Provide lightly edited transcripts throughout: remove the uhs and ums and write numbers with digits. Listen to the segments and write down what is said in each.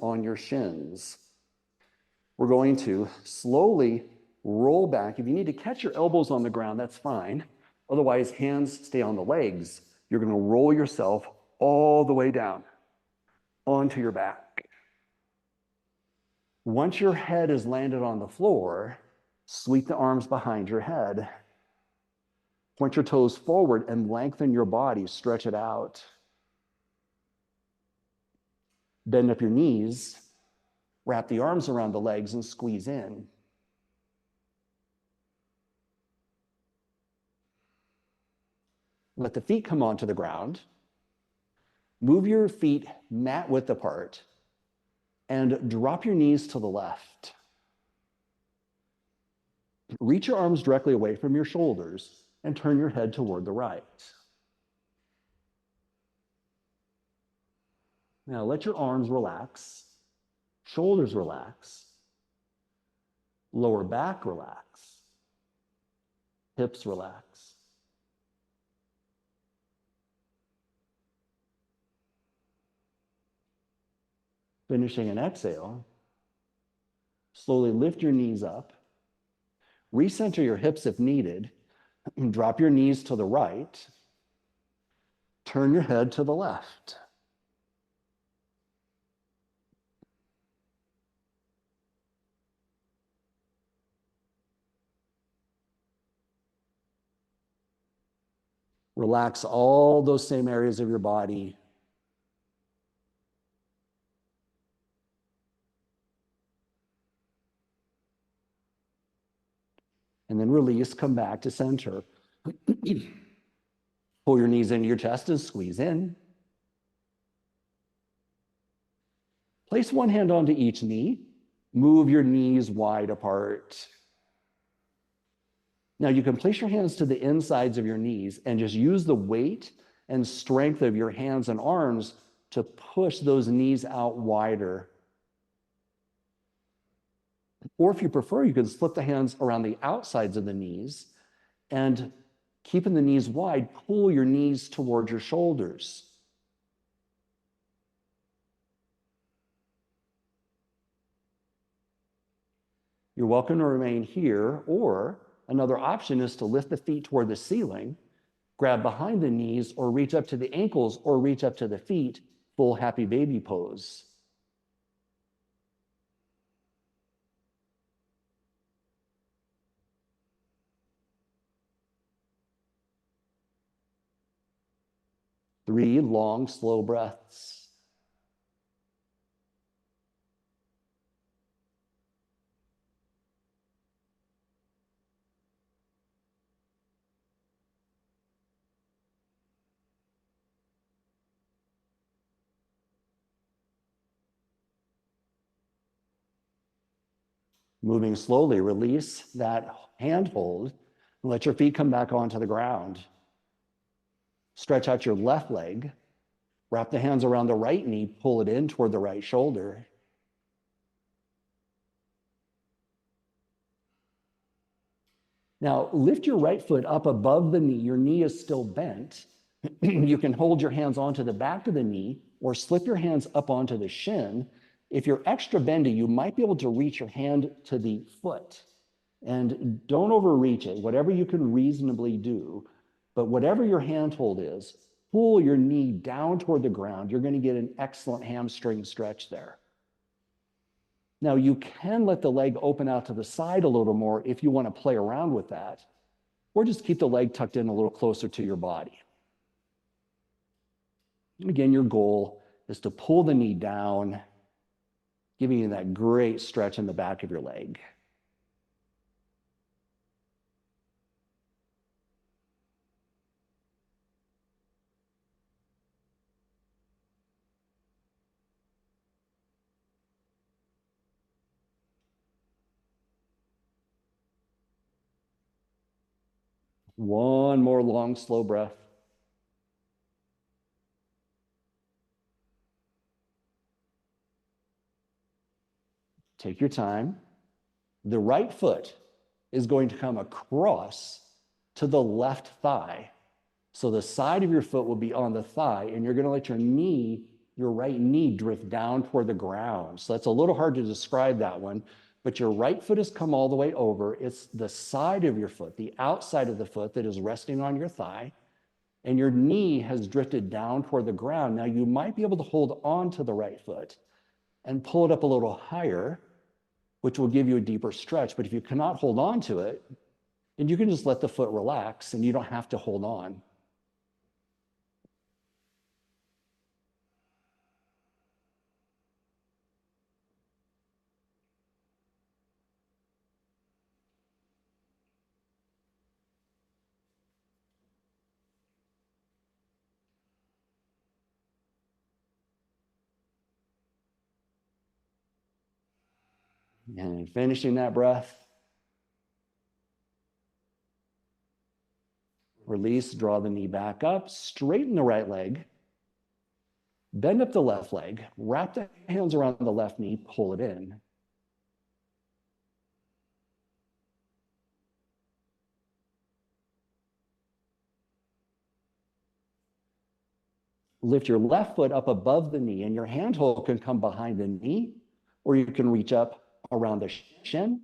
on your shins. We're going to slowly roll back. If you need to catch your elbows on the ground, that's fine. Otherwise, hands stay on the legs. You're going to roll yourself all the way down onto your back. Once your head is landed on the floor, sweep the arms behind your head. Point your toes forward and lengthen your body, stretch it out. Bend up your knees, wrap the arms around the legs and squeeze in. Let the feet come onto the ground. Move your feet mat width apart and drop your knees to the left. Reach your arms directly away from your shoulders and turn your head toward the right. Now let your arms relax, shoulders relax, lower back relax, hips relax. Finishing an exhale, slowly lift your knees up, recenter your hips if needed, drop your knees to the right, turn your head to the left. Relax all those same areas of your body. And then release, come back to center. Pull your knees into your chest and squeeze in. Place one hand onto each knee. Move your knees wide apart. Now you can place your hands to the insides of your knees and just use the weight and strength of your hands and arms to push those knees out wider. Or if you prefer, you can slip the hands around the outsides of the knees and keeping the knees wide, pull your knees towards your shoulders. You're welcome to remain here, or another option is to lift the feet toward the ceiling, grab behind the knees, or reach up to the ankles, or reach up to the feet, full happy baby pose. Three long, slow breaths. Moving slowly, release that handhold and let your feet come back onto the ground. Stretch out your left leg, wrap the hands around the right knee, pull it in toward the right shoulder. Now lift your right foot up above the knee. Your knee is still bent. You can hold your hands onto the back of the knee or slip your hands up onto the shin. If you're extra bendy, you might be able to reach your hand to the foot. And don't overreach it, whatever you can reasonably do. But whatever your handhold is, pull your knee down toward the ground. You're going to get an excellent hamstring stretch there. Now you can let the leg open out to the side a little more if you want to play around with that, or just keep the leg tucked in a little closer to your body. And again, your goal is to pull the knee down, giving you that great stretch in the back of your leg. One more long, slow breath. Take your time. The right foot is going to come across to the left thigh. So the side of your foot will be on the thigh, and you're going to let your knee your right knee drift down toward the ground. So that's a little hard to describe that one, but your right foot has come all the way over. It's the side of your foot, the outside of the foot that is resting on your thigh, and your knee has drifted down toward the ground. Now you might be able to hold on to the right foot and pull it up a little higher, which will give you a deeper stretch. But if you cannot hold on to it, then you can just let the foot relax and you don't have to hold on. And finishing that breath, release, draw the knee back up, straighten the right leg, bend up the left leg, wrap the hands around the left knee, pull it in. Lift your left foot up above the knee, and your handhold can come behind the knee, or you can reach up around the shin.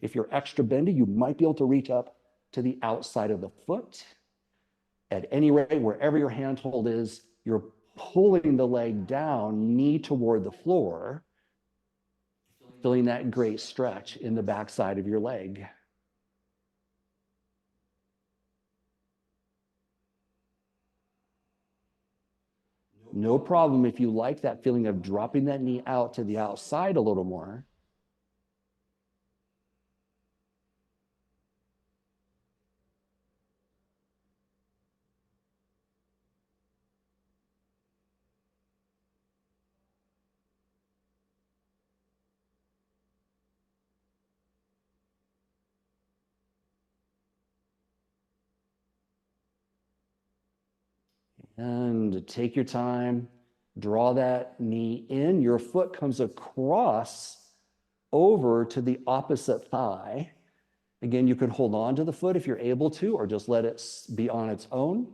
If you're extra bendy, you might be able to reach up to the outside of the foot. At any rate, wherever your handhold is, you're pulling the leg down, knee toward the floor, feeling that great stretch in the backside of your leg. No problem if you like that feeling of dropping that knee out to the outside a little more. And take your time, draw that knee in. Your foot comes across over to the opposite thigh. Again, you can hold on to the foot if you're able to, or just let it be on its own.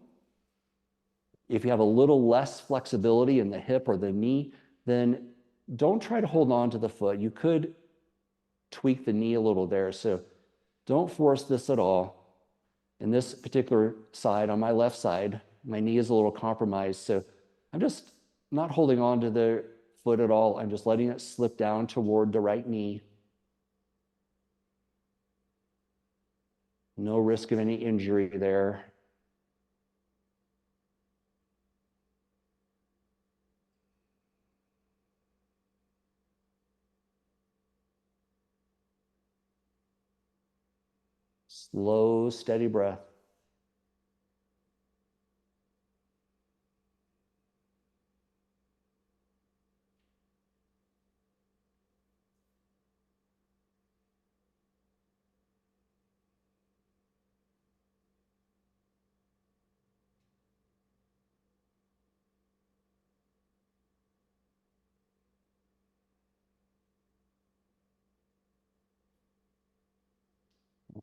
If you have a little less flexibility in the hip or the knee, then don't try to hold on to the foot. You could tweak the knee a little there. So don't force this at all. In this particular side, on my left side, my knee is a little compromised. So I'm just not holding on to the foot at all. I'm just letting it slip down toward the right knee. No risk of any injury there. Slow, steady breath.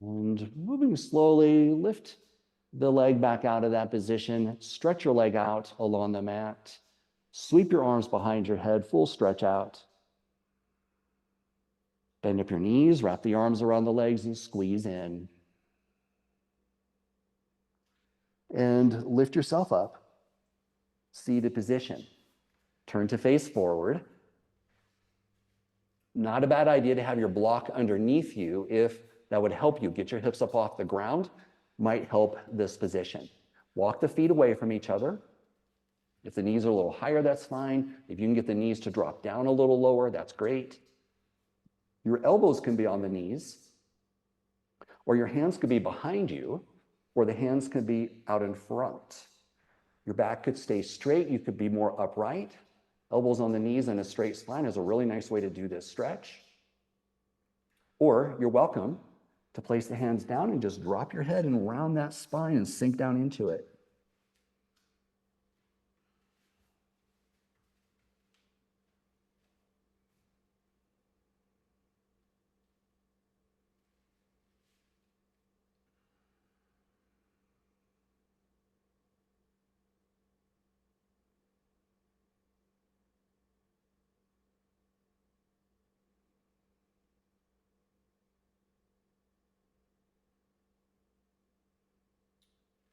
And moving slowly, lift the leg back out of that position. Stretch your leg out along the mat. Sweep your arms behind your head, full stretch out. Bend up your knees, wrap the arms around the legs, and squeeze in. And lift yourself up. Seated position. Turn to face forward. Not a bad idea to have your block underneath you if that would help you get your hips up off the ground, might help this position. Walk the feet away from each other. If the knees are a little higher, that's fine. If you can get the knees to drop down a little lower, that's great. Your elbows can be on the knees, or your hands could be behind you, or the hands could be out in front. Your back could stay straight. You could be more upright. Elbows on the knees and a straight spine is a really nice way to do this stretch. Or you're welcome to place the hands down and just drop your head and round that spine and sink down into it.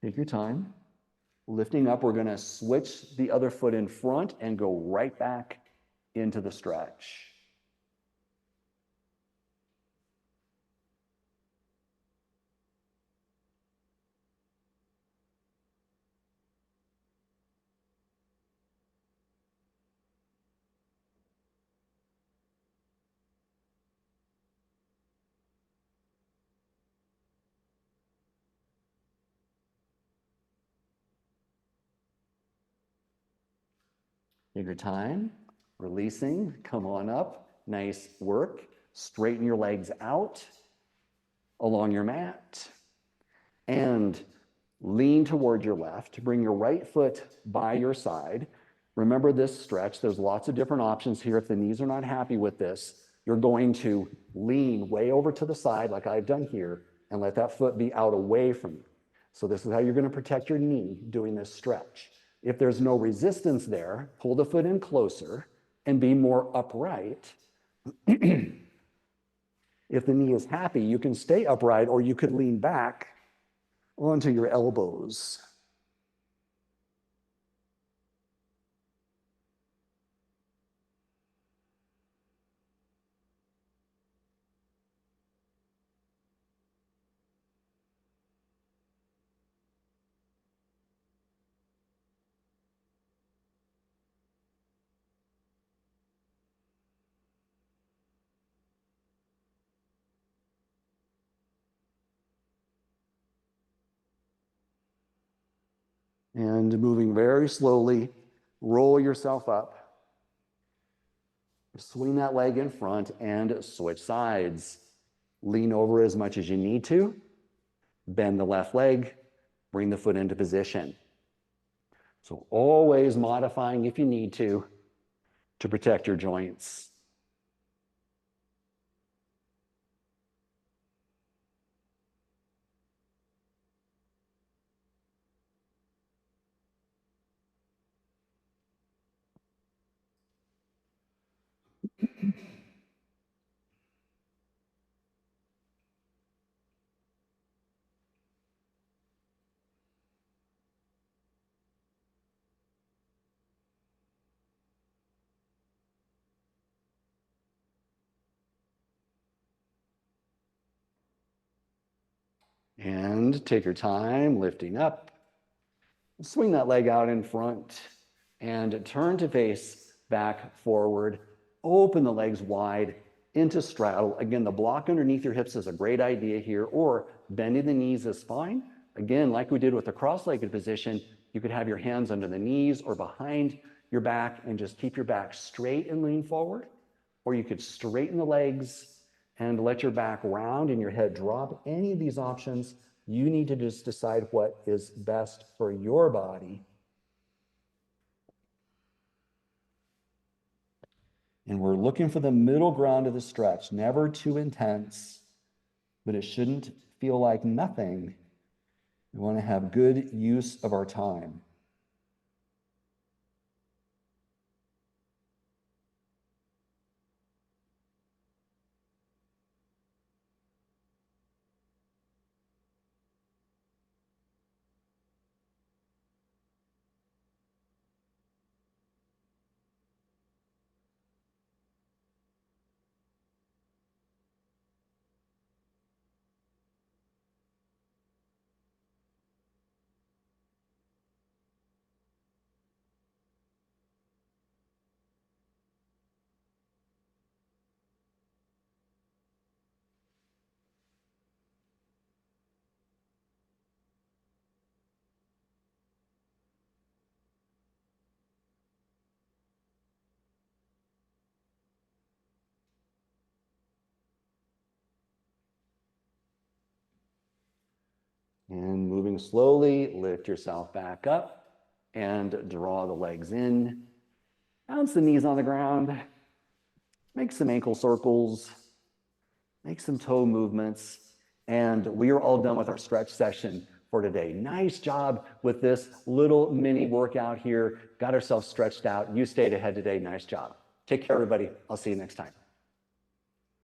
Take your time. Lifting up, we're going to switch the other foot in front and go right back into the stretch. Take your time, releasing, come on up, nice work. Straighten your legs out along your mat and lean toward your left. Bring your right foot by your side. Remember this stretch, there's lots of different options here. If the knees are not happy with this, you're going to lean way over to the side like I've done here and let that foot be out away from you. So this is how you're going to protect your knee doing this stretch. If there's no resistance there, pull the foot in closer and be more upright. If the knee is happy, you can stay upright or you could lean back onto your elbows. And moving very slowly, roll yourself up. Swing that leg in front and switch sides. Lean over as much as you need to. Bend the left leg, bring the foot into position. So always modifying if you need to protect your joints. And take your time, lifting up. Swing that leg out in front and turn to face back forward. Open the legs wide into straddle. Again, the block underneath your hips is a great idea here, or bending the knees is fine. Again, like we did with the cross-legged position, you could have your hands under the knees or behind your back and just keep your back straight and lean forward. Or you could straighten the legs and let your back round and your head drop. Any of these options, you need to just decide what is best for your body. And we're looking for the middle ground of the stretch, never too intense, but it shouldn't feel like nothing. We want to have good use of our time. And moving slowly, lift yourself back up and draw the legs in. Bounce the knees on the ground. Make some ankle circles. Make some toe movements. And we are all done with our stretch session for today. Nice job with this little mini workout here. Got ourselves stretched out. You stayed ahead today. Nice job. Take care, everybody. I'll see you next time.